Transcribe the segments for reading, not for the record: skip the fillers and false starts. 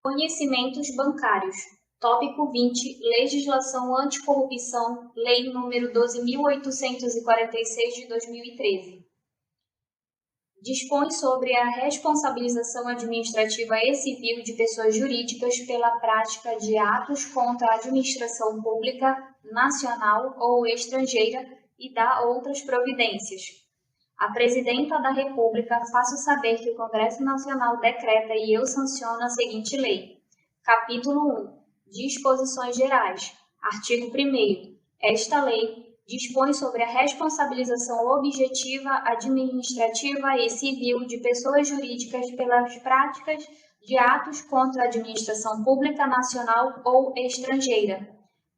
Conhecimentos bancários. Tópico 20. Legislação anticorrupção, Lei nº 12.846 de 2013. Dispõe sobre a responsabilização administrativa e civil de pessoas jurídicas pela prática de atos contra a administração pública, nacional ou estrangeira e dá outras providências. A Presidenta da República faço saber que o Congresso Nacional decreta e eu sanciono a seguinte lei. Capítulo 1. Disposições gerais. Artigo 1º. Esta lei dispõe sobre a responsabilização objetiva, administrativa e civil de pessoas jurídicas pelas práticas de atos contra a administração pública nacional ou estrangeira.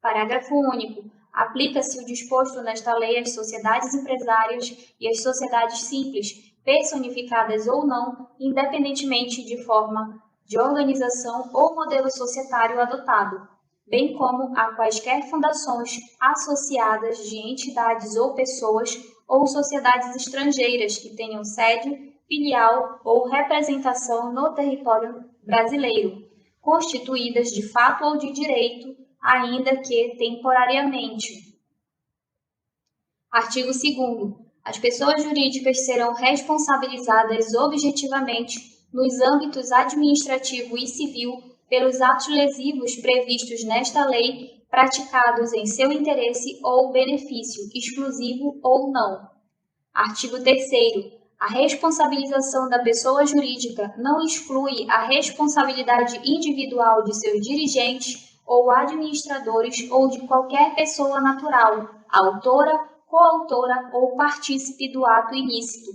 Parágrafo único. Aplica-se o disposto nesta lei às sociedades empresárias e às sociedades simples, personificadas ou não, independentemente de forma de organização ou modelo societário adotado, bem como a quaisquer fundações associadas de entidades ou pessoas ou sociedades estrangeiras que tenham sede, filial ou representação no território brasileiro, constituídas de fato ou de direito, ainda que temporariamente. Artigo 2º. As pessoas jurídicas serão responsabilizadas objetivamente nos âmbitos administrativo e civil pelos atos lesivos previstos nesta lei praticados em seu interesse ou benefício, exclusivo ou não. Artigo 3º. A responsabilização da pessoa jurídica não exclui a responsabilidade individual de seus dirigentes ou administradores ou de qualquer pessoa natural, autora, coautora ou partícipe do ato ilícito.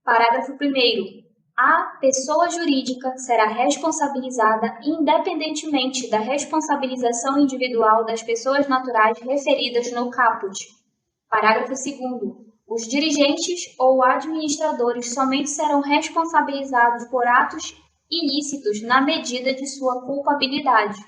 Parágrafo 1º. A pessoa jurídica será responsabilizada independentemente da responsabilização individual das pessoas naturais referidas no caput. Parágrafo 2º. Os dirigentes ou administradores somente serão responsabilizados por atos ilícitos na medida de sua culpabilidade.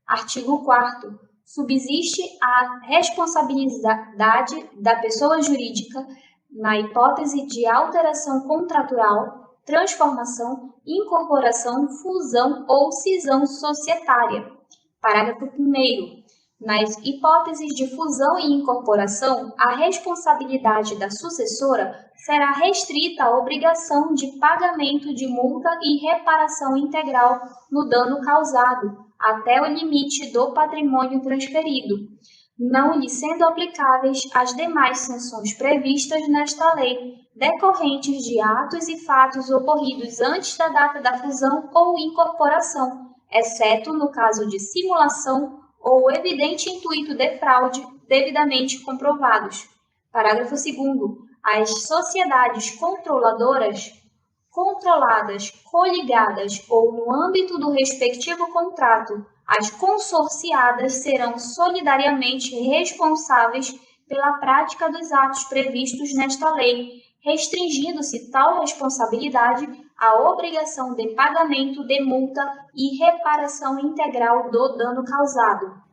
Artigo 4º. Subsiste a responsabilidade da pessoa jurídica na hipótese de alteração contratual, transformação, incorporação, fusão ou cisão societária. Parágrafo 1º. Nas hipóteses de fusão e incorporação, a responsabilidade da sucessora será restrita à obrigação de pagamento de multa e reparação integral no dano causado, até o limite do patrimônio transferido, não lhe sendo aplicáveis as demais sanções previstas nesta lei, decorrentes de atos e fatos ocorridos antes da data da fusão ou incorporação, exceto no caso de simulação ou evidente intuito de fraude devidamente comprovados. Parágrafo 2º. As sociedades controladoras, controladas, coligadas ou no âmbito do respectivo contrato, as consorciadas serão solidariamente responsáveis pela prática dos atos previstos nesta lei, restringindo-se tal responsabilidade à obrigação de pagamento de multa e reparação integral do dano causado.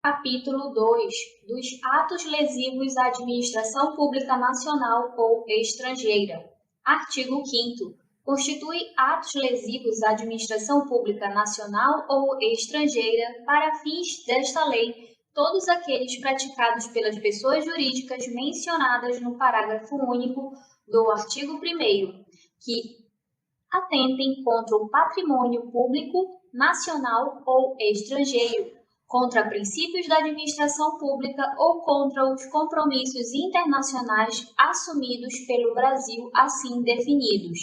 Capítulo 2. Dos atos lesivos à administração pública nacional ou estrangeira. Artigo 5º. Constitui atos lesivos à administração pública nacional ou estrangeira para fins desta lei todos aqueles praticados pelas pessoas jurídicas mencionadas no parágrafo único do artigo 1º, que atentem contra o patrimônio público, nacional ou estrangeiro, contra princípios da administração pública ou contra os compromissos internacionais assumidos pelo Brasil assim definidos.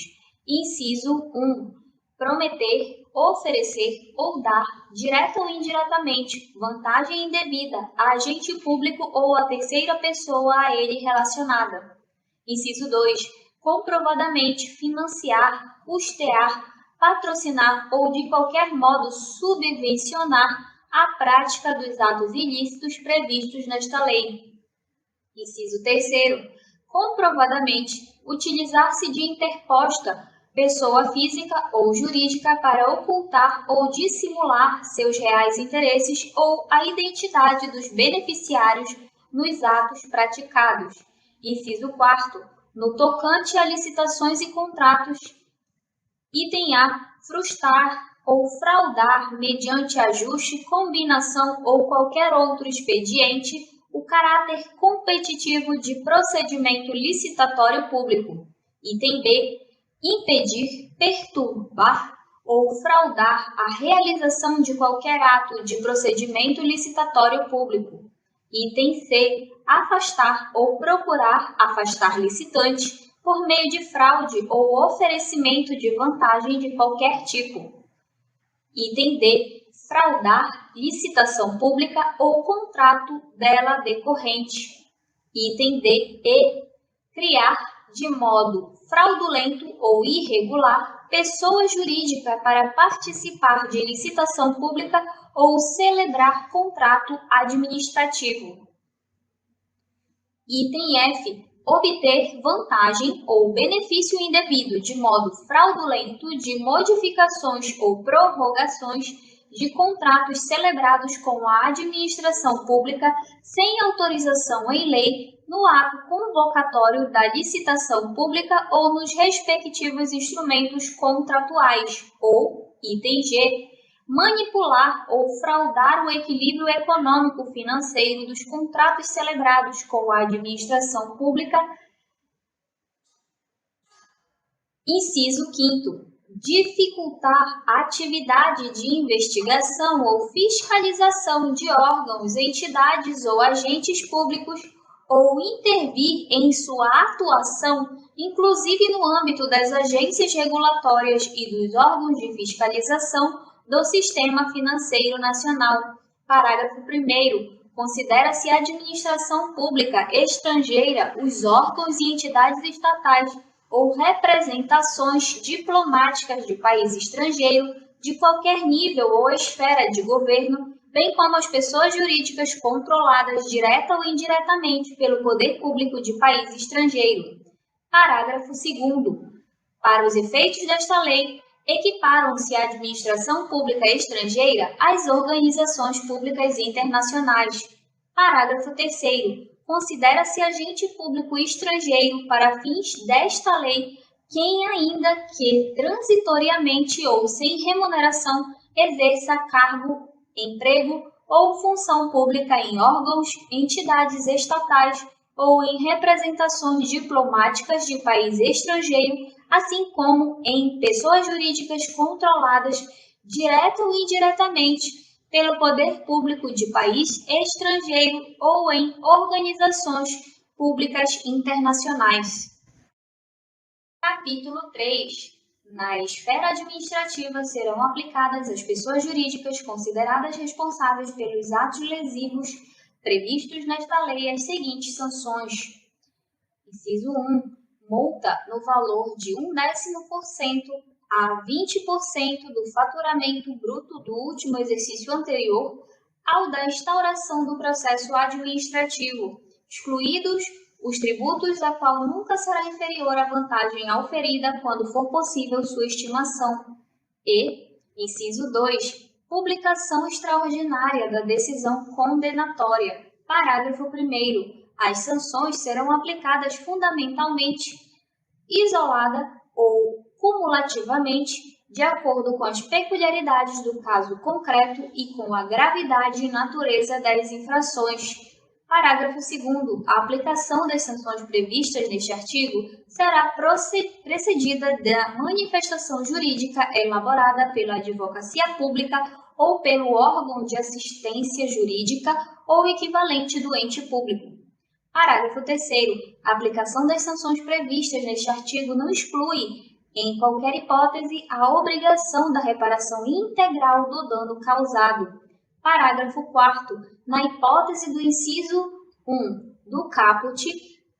Inciso 1. Prometer, oferecer ou dar, direta ou indiretamente, vantagem indevida a agente público ou a terceira pessoa a ele relacionada. Inciso 2. Comprovadamente financiar, custear, patrocinar ou de qualquer modo subvencionar a prática dos atos ilícitos previstos nesta lei. Inciso 3º. Comprovadamente utilizar-se de interposta pessoa física ou jurídica para ocultar ou dissimular seus reais interesses ou a identidade dos beneficiários nos atos praticados. Inciso 4º, no tocante a licitações e contratos. Item A, frustrar ou fraudar mediante ajuste, combinação ou qualquer outro expediente o caráter competitivo de procedimento licitatório público. Item B, impedir, perturbar ou fraudar a realização de qualquer ato de procedimento licitatório público. Item C, afastar ou procurar afastar licitante por meio de fraude ou oferecimento de vantagem de qualquer tipo. Item D, fraudar licitação pública ou contrato dela decorrente. Item D e criar de modo fraudulento ou irregular pessoa jurídica para participar de licitação pública ou celebrar contrato administrativo. Item F, obter vantagem ou benefício indevido de modo fraudulento de modificações ou prorrogações de contratos celebrados com a administração pública sem autorização em lei no ato convocatório da licitação pública ou nos respectivos instrumentos contratuais, ou, item G, manipular ou fraudar o equilíbrio econômico-financeiro dos contratos celebrados com a administração pública. Inciso 5º, dificultar a atividade de investigação ou fiscalização de órgãos, entidades ou agentes públicos ou intervir em sua atuação, inclusive no âmbito das agências regulatórias e dos órgãos de fiscalização do Sistema Financeiro Nacional. Parágrafo 1º. Considera-se administração pública estrangeira os órgãos e entidades estatais ou representações diplomáticas de país estrangeiro de qualquer nível ou esfera de governo, bem como as pessoas jurídicas controladas direta ou indiretamente pelo poder público de país estrangeiro. Parágrafo 2º. Para os efeitos desta lei, equiparam-se à administração pública estrangeira às organizações públicas internacionais. Parágrafo 3º. Considera-se agente público estrangeiro para fins desta lei quem, ainda que transitoriamente ou sem remuneração, exerça cargo, emprego ou função pública em órgãos, entidades estatais ou em representações diplomáticas de país estrangeiro, assim como em pessoas jurídicas controladas, direta ou indiretamente, pelo poder público de país estrangeiro ou em organizações públicas internacionais. Capítulo 3. Na esfera administrativa serão aplicadas às pessoas jurídicas consideradas responsáveis pelos atos lesivos previstos nesta lei as seguintes sanções. Inciso 1. Multa no valor de 0,1% a 20% do faturamento bruto do último exercício anterior ao da instauração do processo administrativo, excluídos os tributos a qual nunca será inferior a vantagem auferida quando for possível sua estimação. E, inciso 2, publicação extraordinária da decisão condenatória. Parágrafo 1º. As sanções serão aplicadas fundamentalmente, isolada ou cumulativamente, de acordo com as peculiaridades do caso concreto e com a gravidade e natureza das infrações. Parágrafo 2º. A aplicação das sanções previstas neste artigo será precedida da manifestação jurídica elaborada pela advocacia pública ou pelo órgão de assistência jurídica ou equivalente do ente público. Parágrafo 3º. A aplicação das sanções previstas neste artigo não exclui, em qualquer hipótese, a obrigação da reparação integral do dano causado. Parágrafo 4º. Na hipótese do inciso 1 do caput,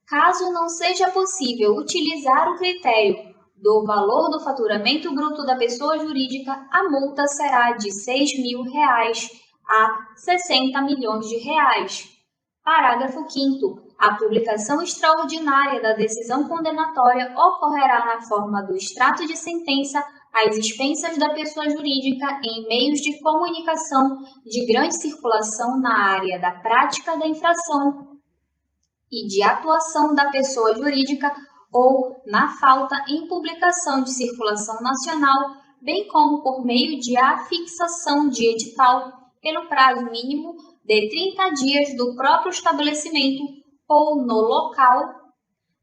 caso não seja possível utilizar o critério do valor do faturamento bruto da pessoa jurídica, a multa será de R$ 6.000 a R$ 60 milhões. Parágrafo 5º. A publicação extraordinária da decisão condenatória ocorrerá na forma do extrato de sentença às expensas da pessoa jurídica em meios de comunicação de grande circulação na área da prática da infração e de atuação da pessoa jurídica ou na falta em publicação de circulação nacional, bem como por meio de afixação de edital pelo prazo mínimo de 30 dias do próprio estabelecimento ou no local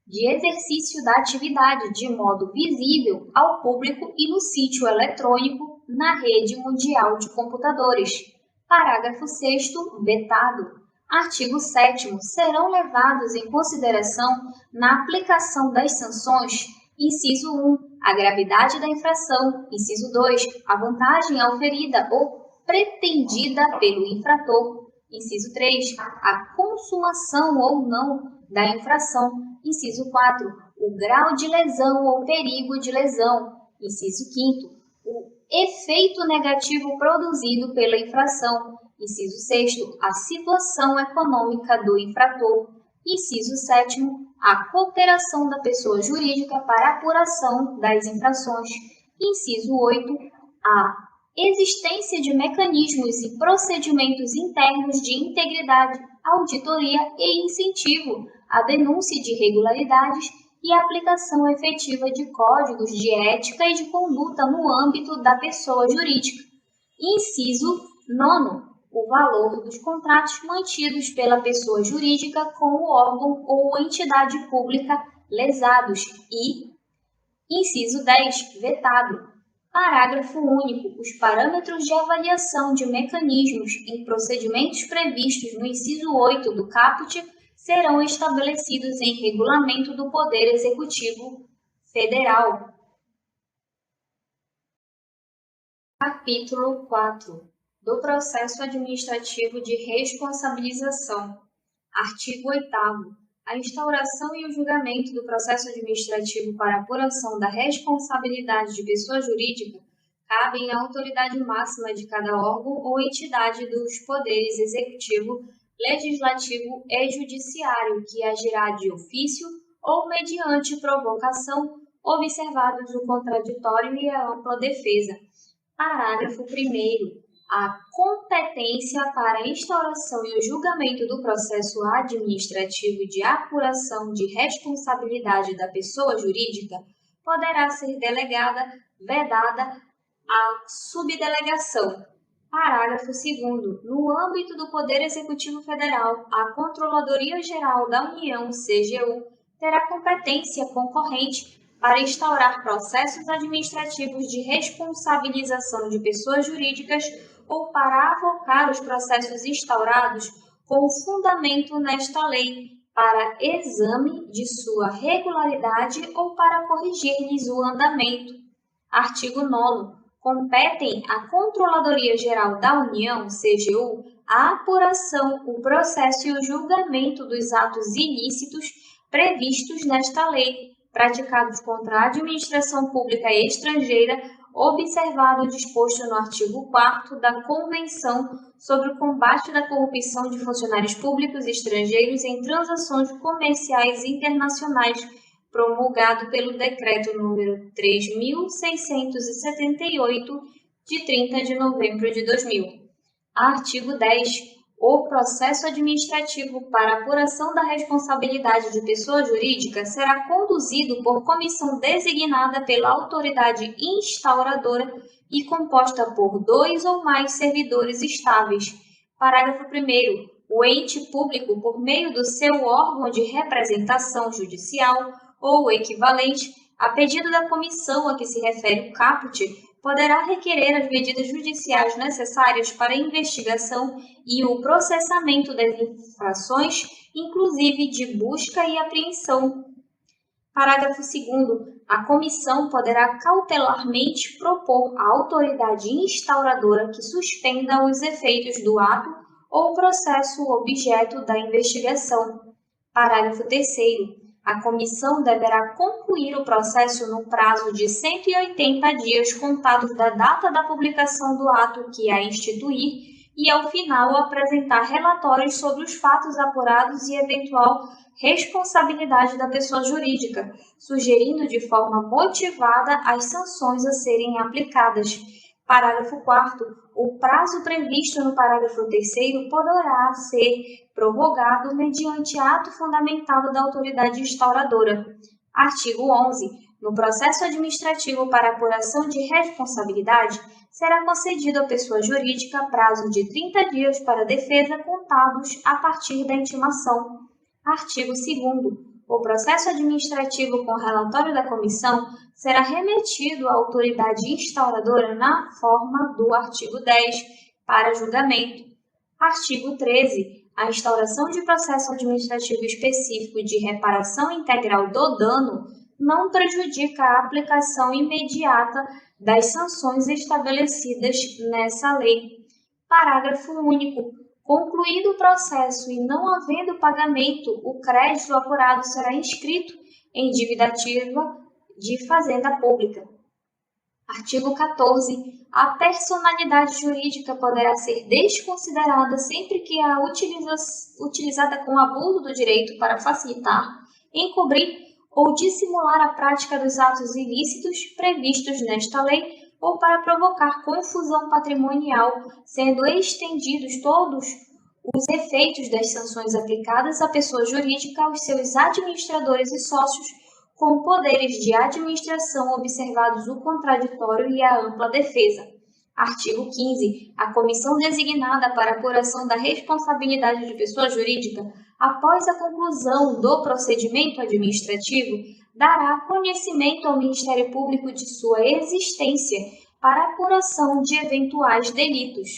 de exercício da atividade de modo visível ao público e no sítio eletrônico na rede mundial de computadores. Parágrafo 6º, vetado. Artigo 7º. Serão levados em consideração na aplicação das sanções: inciso 1, a gravidade da infração; inciso 2, a vantagem auferida ou pretendida pelo infrator; inciso 3, a consumação ou não da infração; inciso 4, o grau de lesão ou perigo de lesão; inciso 5º, o efeito negativo produzido pela infração; inciso 6º, a situação econômica do infrator; inciso 7º, a cooperação da pessoa jurídica para a apuração das infrações; inciso 8, a existência de mecanismos e procedimentos internos de integridade, auditoria e incentivo à denúncia de irregularidades e a aplicação efetiva de códigos de ética e de conduta no âmbito da pessoa jurídica. Inciso 9. O valor dos contratos mantidos pela pessoa jurídica com o órgão ou entidade pública lesados. E, inciso 10, vetado. Parágrafo único. Os parâmetros de avaliação de mecanismos em procedimentos previstos no inciso 8 do caput serão estabelecidos em regulamento do Poder Executivo Federal. Capítulo 4 do Processo Administrativo de Responsabilização. Artigo 8º. A instauração e o julgamento do processo administrativo para apuração da responsabilidade de pessoa jurídica cabem à autoridade máxima de cada órgão ou entidade dos poderes executivo, legislativo e judiciário, que agirá de ofício ou mediante provocação, observados o contraditório e a ampla defesa. Parágrafo 1º. A competência para a instauração e o julgamento do processo administrativo de apuração de responsabilidade da pessoa jurídica poderá ser delegada, vedada à subdelegação. Parágrafo 2º. No âmbito do Poder Executivo Federal, a Controladoria Geral da União, CGU, terá competência concorrente para instaurar processos administrativos de responsabilização de pessoas jurídicas ou para avocar os processos instaurados com fundamento nesta lei, para exame de sua regularidade ou para corrigir-lhes o andamento. Artigo 9º. Competem à Controladoria Geral da União, CGU, a apuração, o processo e o julgamento dos atos ilícitos previstos nesta lei, praticados contra a administração pública estrangeira, observado o disposto no artigo 4º da Convenção sobre o Combate da Corrupção de Funcionários Públicos Estrangeiros em Transações Comerciais Internacionais, promulgado pelo Decreto número 3.678, de 30 de novembro de 2000. Artigo 10. O processo administrativo para apuração da responsabilidade de pessoa jurídica será conduzido por comissão designada pela autoridade instauradora e composta por 2 ou mais servidores estáveis. Parágrafo 1º. O ente público, por meio do seu órgão de representação judicial ou equivalente, a pedido da comissão a que se refere o caput, poderá requerer as medidas judiciais necessárias para a investigação e o processamento das infrações, inclusive de busca e apreensão. Parágrafo 2º. A comissão poderá cautelarmente propor à autoridade instauradora que suspenda os efeitos do ato ou processo objeto da investigação. Parágrafo 3º. A comissão deverá concluir o processo no prazo de 180 dias contados da data da publicação do ato que a instituir e, ao final, apresentar relatórios sobre os fatos apurados e eventual responsabilidade da pessoa jurídica, sugerindo de forma motivada as sanções a serem aplicadas. Parágrafo 4º. O prazo previsto no parágrafo 3º poderá ser prorrogado mediante ato fundamentado da autoridade instauradora. Artigo 11. No processo administrativo para apuração de responsabilidade, será concedido à pessoa jurídica prazo de 30 dias para defesa contados a partir da intimação. Artigo 2º. O processo administrativo com relatório da comissão será remetido à autoridade instauradora na forma do artigo 10 para julgamento. Artigo 13. A instauração de processo administrativo específico de reparação integral do dano não prejudica a aplicação imediata das sanções estabelecidas nessa lei. Parágrafo único. Concluído o processo e não havendo pagamento, o crédito apurado será inscrito em dívida ativa de fazenda pública. Artigo 14. A personalidade jurídica poderá ser desconsiderada sempre que a utilizada com abuso do direito para facilitar, encobrir ou dissimular a prática dos atos ilícitos previstos nesta lei ou para provocar confusão patrimonial, sendo estendidos todos os efeitos das sanções aplicadas à pessoa jurídica aos seus administradores e sócios, com poderes de administração observados o contraditório e a ampla defesa. Artigo 15. A comissão designada para apuração da responsabilidade de pessoa jurídica, após a conclusão do procedimento administrativo, dará conhecimento ao Ministério Público de sua existência para apuração de eventuais delitos.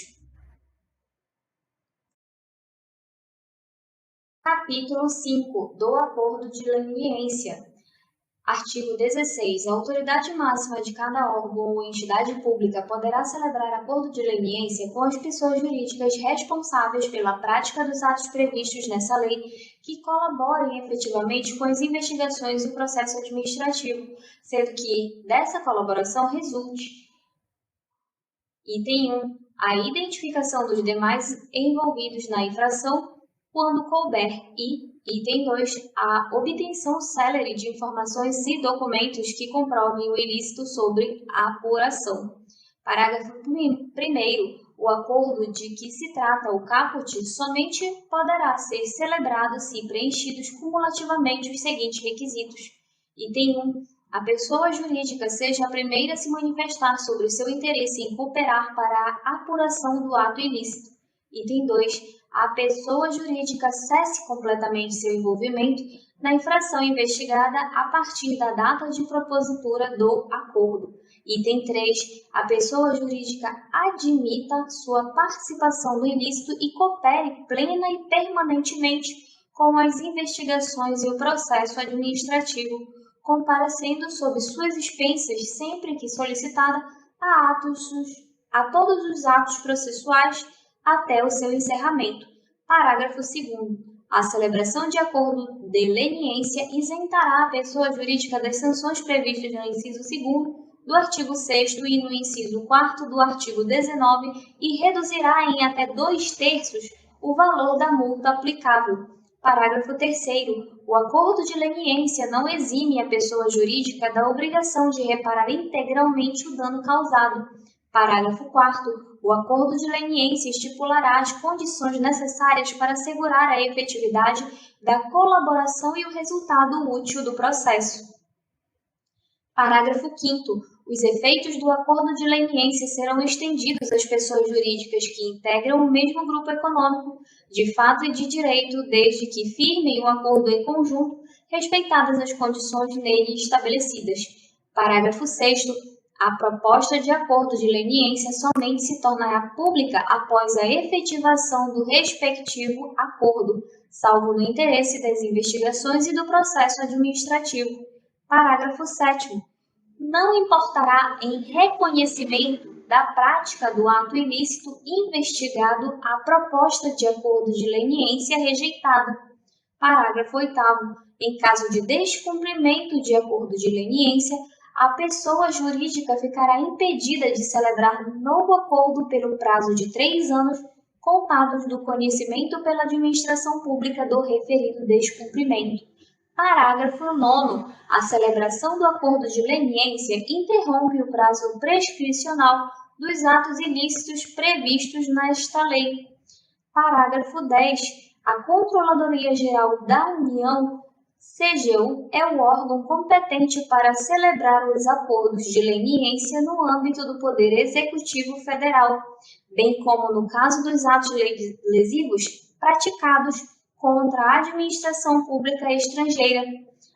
Capítulo 5 do Acordo de Leniência. Artigo 16. A autoridade máxima de cada órgão ou entidade pública poderá celebrar acordo de leniência com as pessoas jurídicas responsáveis pela prática dos atos previstos nessa lei que colaborem efetivamente com as investigações e o processo administrativo, sendo que dessa colaboração resulte: item 1. A identificação dos demais envolvidos na infração quando couber e item 2. A obtenção célere de informações e documentos que comprovem o ilícito sobre a apuração. Parágrafo 1º. O acordo de que se trata o caput somente poderá ser celebrado se preenchidos cumulativamente os seguintes requisitos. Item 1. A pessoa jurídica seja a primeira a se manifestar sobre o seu interesse em cooperar para a apuração do ato ilícito. Item 2. A pessoa jurídica cesse completamente seu envolvimento na infração investigada a partir da data de propositura do acordo. Item 3. A pessoa jurídica admita sua participação no ilícito e coopere plena e permanentemente com as investigações e o processo administrativo, comparecendo sob suas expensas sempre que solicitada a todos os atos processuais até o seu encerramento. Parágrafo 2º. A celebração de acordo de leniência isentará a pessoa jurídica das sanções previstas no inciso 2º do artigo 6º e no inciso 4º do artigo 19 e reduzirá em até 2/3 o valor da multa aplicável. Parágrafo 3º. O acordo de leniência não exime a pessoa jurídica da obrigação de reparar integralmente o dano causado. Parágrafo 4º. O acordo de leniência estipulará as condições necessárias para assegurar a efetividade da colaboração e o resultado útil do processo. Parágrafo 5º. Os efeitos do acordo de leniência serão estendidos às pessoas jurídicas que integram o mesmo grupo econômico, de fato e de direito, desde que firmem um acordo em conjunto, respeitadas as condições nele estabelecidas. Parágrafo 6º. A proposta de acordo de leniência somente se tornará pública após a efetivação do respectivo acordo, salvo no interesse das investigações e do processo administrativo. Parágrafo 7º. Não importará em reconhecimento da prática do ato ilícito investigado a proposta de acordo de leniência rejeitada. Parágrafo 8º. Em caso de descumprimento de acordo de leniência, a pessoa jurídica ficará impedida de celebrar novo acordo pelo prazo de 3 anos, contados do conhecimento pela administração pública do referido descumprimento. Parágrafo 9º. A celebração do acordo de leniência interrompe o prazo prescricional dos atos ilícitos previstos nesta lei. Parágrafo 10. A Controladoria Geral da União, CGU, é o órgão competente para celebrar os acordos de leniência no âmbito do Poder Executivo Federal, bem como no caso dos atos lesivos praticados contra a administração pública estrangeira.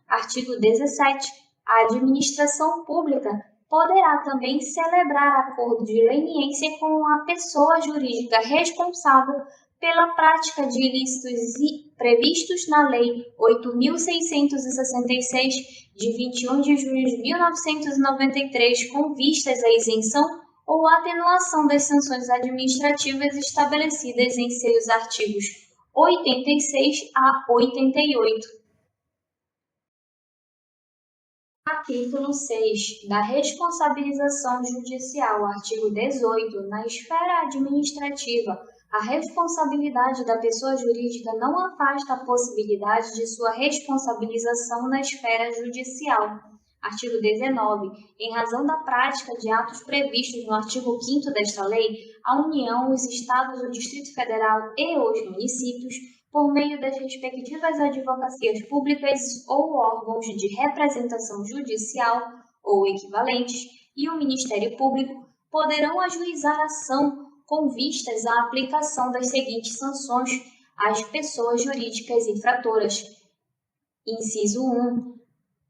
Artigo 17. A administração pública poderá também celebrar acordo de leniência com a pessoa jurídica responsável pela prática de ilícitos previstos na Lei 8.666, de 21 de junho de 1993, com vistas à isenção ou atenuação das sanções administrativas estabelecidas em seus artigos 86 a 88. Capítulo 6. Da responsabilização judicial. Artigo 18. Na esfera administrativa, a responsabilidade da pessoa jurídica não afasta a possibilidade de sua responsabilização na esfera judicial. Artigo 19. Em razão da prática de atos previstos no artigo 5º desta lei, a União, os Estados, o Distrito Federal e os municípios, por meio das respectivas advocacias públicas ou órgãos de representação judicial ou equivalentes, e o Ministério Público, poderão ajuizar ação com vistas à aplicação das seguintes sanções às pessoas jurídicas infratoras. Inciso 1.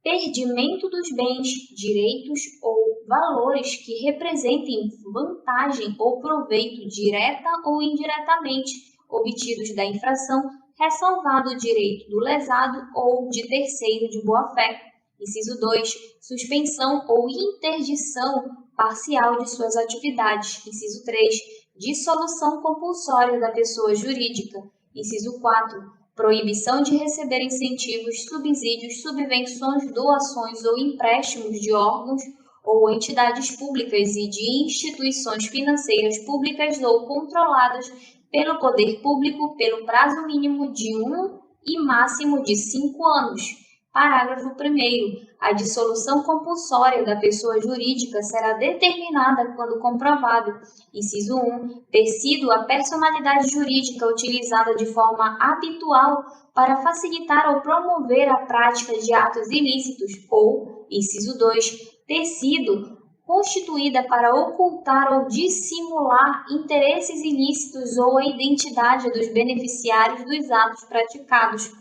Perdimento dos bens, direitos ou valores que representem vantagem ou proveito direta ou indiretamente obtidos da infração, ressalvado o direito do lesado ou de terceiro de boa-fé. Inciso 2. Suspensão ou interdição parcial de suas atividades. Inciso 3. Dissolução compulsória da pessoa jurídica. Inciso 4. Proibição de receber incentivos, subsídios, subvenções, doações ou empréstimos de órgãos ou entidades públicas e de instituições financeiras públicas ou controladas pelo poder público pelo prazo mínimo de 1 e máximo de 5 anos. Parágrafo 1º. A dissolução compulsória da pessoa jurídica será determinada quando comprovado, inciso 1, ter sido a personalidade jurídica utilizada de forma habitual para facilitar ou promover a prática de atos ilícitos ou, inciso 2, ter sido constituída para ocultar ou dissimular interesses ilícitos ou a identidade dos beneficiários dos atos praticados.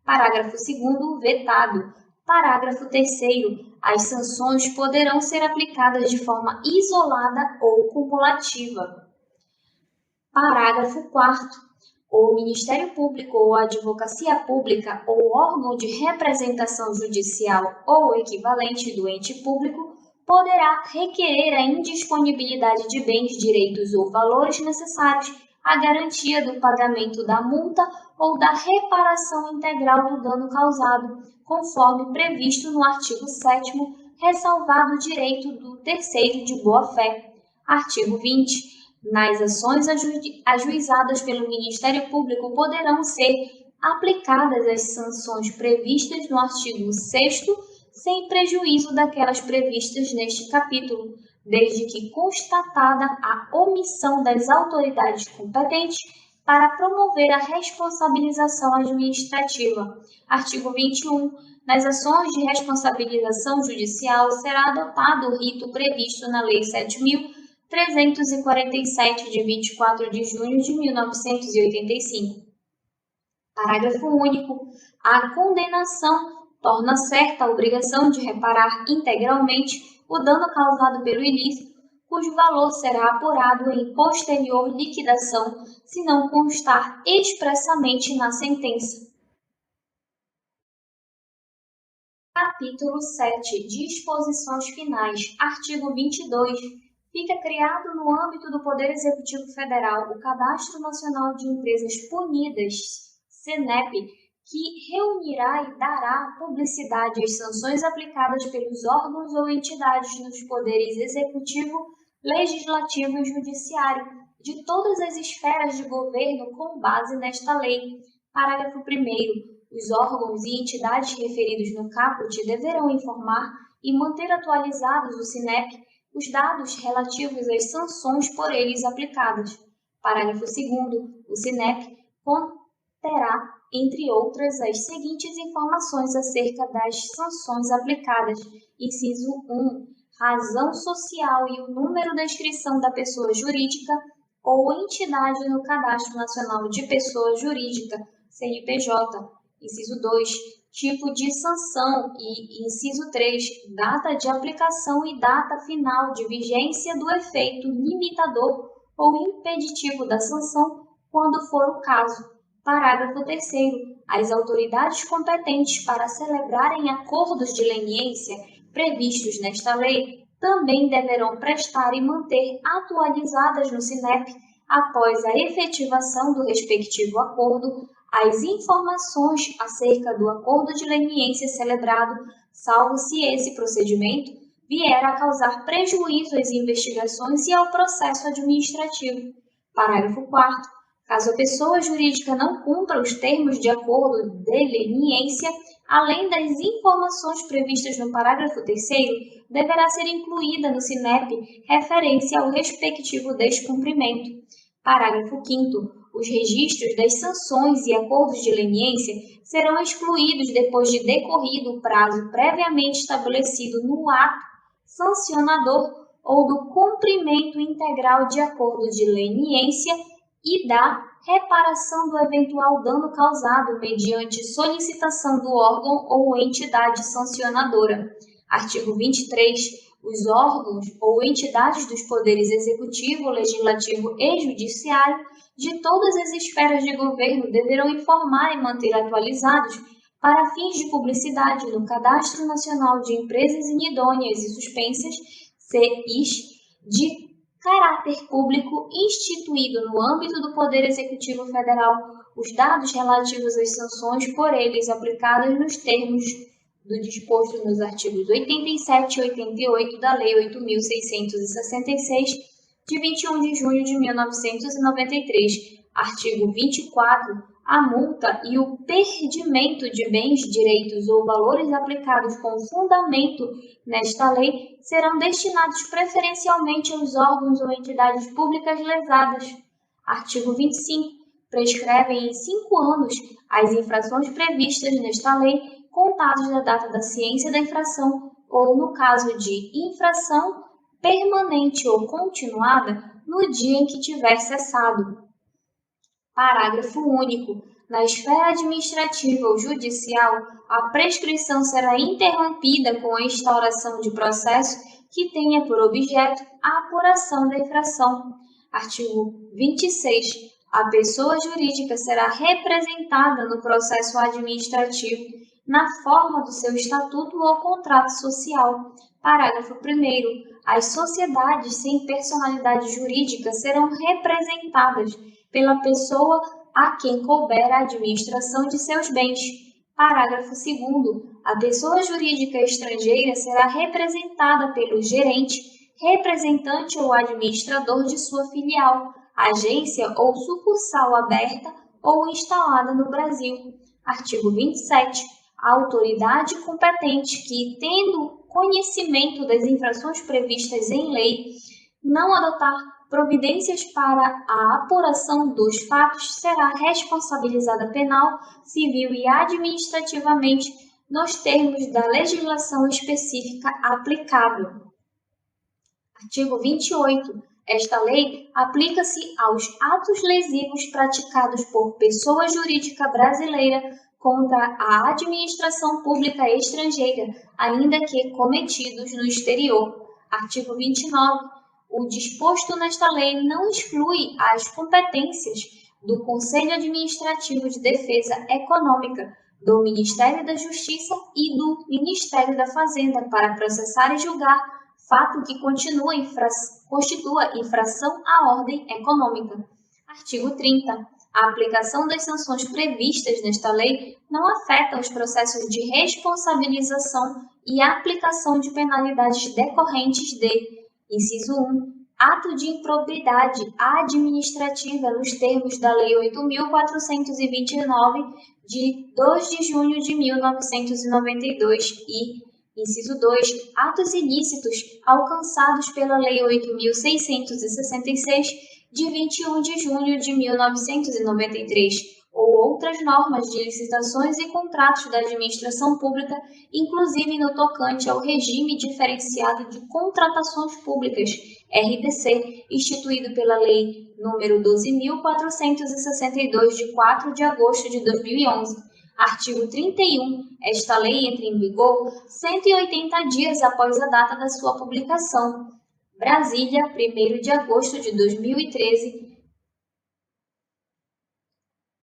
Parágrafo 2º, vetado. Parágrafo 3º. As sanções poderão ser aplicadas de forma isolada ou cumulativa. Parágrafo 4º. O Ministério Público ou a Advocacia Pública ou órgão de representação judicial ou equivalente do ente público poderá requerer a indisponibilidade de bens, direitos ou valores necessários à garantia do pagamento da multa ou da reparação integral do dano causado, conforme previsto no artigo 7º, ressalvado o direito do terceiro de boa-fé. Artigo 20. Nas ações ajuizadas pelo Ministério Público poderão ser aplicadas as sanções previstas no artigo 6º, sem prejuízo daquelas previstas neste capítulo, desde que constatada a omissão das autoridades competentes para promover a responsabilização administrativa. Artigo 21. Nas ações de responsabilização judicial será adotado o rito previsto na Lei 7.347, de 24 de junho de 1985. Parágrafo único. A condenação torna certa a obrigação de reparar integralmente o dano causado pelo ilícito, cujo valor será apurado em posterior liquidação, se não constar expressamente na sentença. Capítulo 7. Disposições finais. Artigo 22. Fica criado no âmbito do Poder Executivo Federal o Cadastro Nacional de Empresas Punidas, CNEP, que reunirá e dará publicidade às sanções aplicadas pelos órgãos ou entidades nos poderes executivo, legislativo e judiciário de todas as esferas de governo com base nesta lei. Parágrafo 1º. Os órgãos e entidades referidos no caput deverão informar e manter atualizados o CNEP os dados relativos às sanções por eles aplicadas. Parágrafo 2º. O SINEP conterá, entre outras, as seguintes informações acerca das sanções aplicadas. Inciso 1. Razão social e o número da inscrição da pessoa jurídica ou entidade no Cadastro Nacional de Pessoa Jurídica, CNPJ. Inciso 2. Tipo de sanção e, inciso 3, data de aplicação e data final de vigência do efeito limitador ou impeditivo da sanção, quando for o caso. Parágrafo 3º. As autoridades competentes para celebrarem acordos de leniência previstos nesta lei também deverão prestar e manter atualizadas no SINEP, após a efetivação do respectivo acordo, as informações acerca do acordo de leniência celebrado, salvo se esse procedimento vier a causar prejuízo às investigações e ao processo administrativo. Parágrafo 4º. Caso a pessoa jurídica não cumpra os termos de acordo de leniência, além das informações previstas no parágrafo 3º, deverá ser incluída no SINEP referência ao respectivo descumprimento. Parágrafo 5º. Os registros das sanções e acordos de leniência serão excluídos depois de decorrido o prazo previamente estabelecido no ato sancionador ou do cumprimento integral de acordo de leniência e da reparação do eventual dano causado mediante solicitação do órgão ou entidade sancionadora. Artigo 23. Os órgãos ou entidades dos poderes executivo, legislativo e judiciário de todas as esferas de governo deverão informar e manter atualizados, para fins de publicidade, no Cadastro Nacional de Empresas Inidôneas e Suspensas, CIS, de caráter público instituído no âmbito do Poder Executivo Federal, os dados relativos às sanções por eles aplicadas nos termos do disposto nos artigos 87 e 88 da Lei 8.666, de 21 de junho de 1993. Artigo 24. A multa e o perdimento de bens, direitos ou valores aplicados com fundamento nesta lei serão destinados preferencialmente aos órgãos ou entidades públicas lesadas. Artigo 25. Prescrevem em 5 anos as infrações previstas nesta lei, contados da data da ciência da infração ou, no caso de infração permanente ou continuada, no dia em que tiver cessado. Parágrafo único. Na esfera administrativa ou judicial, a prescrição será interrompida com a instauração de processo que tenha por objeto a apuração da infração. Artigo 26. A pessoa jurídica será representada no processo administrativo na forma do seu estatuto ou contrato social. Parágrafo 1º. As sociedades sem personalidade jurídica serão representadas pela pessoa a quem couber a administração de seus bens. Parágrafo 2º. A pessoa jurídica estrangeira será representada pelo gerente, representante ou administrador de sua filial, agência ou sucursal aberta ou instalada no Brasil. Artigo 27. A autoridade competente que, tendo conhecimento das infrações previstas em lei, não adotar providências para a apuração dos fatos, será responsabilizada penal, civil e administrativamente nos termos da legislação específica aplicável. Artigo 28. Esta lei aplica-se aos atos lesivos praticados por pessoa jurídica brasileira contra a administração pública estrangeira, ainda que cometidos no exterior. Artigo 29. O disposto nesta lei não exclui as competências do Conselho Administrativo de Defesa Econômica, do Ministério da Justiça e do Ministério da Fazenda para processar e julgar fato que constitua infração à ordem econômica. Artigo 30. A aplicação das sanções previstas nesta lei não afeta os processos de responsabilização e aplicação de penalidades decorrentes de: inciso 1. Ato de improbidade administrativa nos termos da Lei 8.429, de 2 de junho de 1992 e, Inciso 2. Atos ilícitos alcançados pela Lei 8.666, de 21 de junho de 1993, ou outras normas de licitações e contratos da administração pública, inclusive no tocante ao regime diferenciado de contratações públicas, RDC, instituído pela Lei nº 12.462, de 4 de agosto de 2011. Artigo 31. Esta lei entra em vigor 180 dias após a data da sua publicação. Brasília, 1º de agosto de 2013,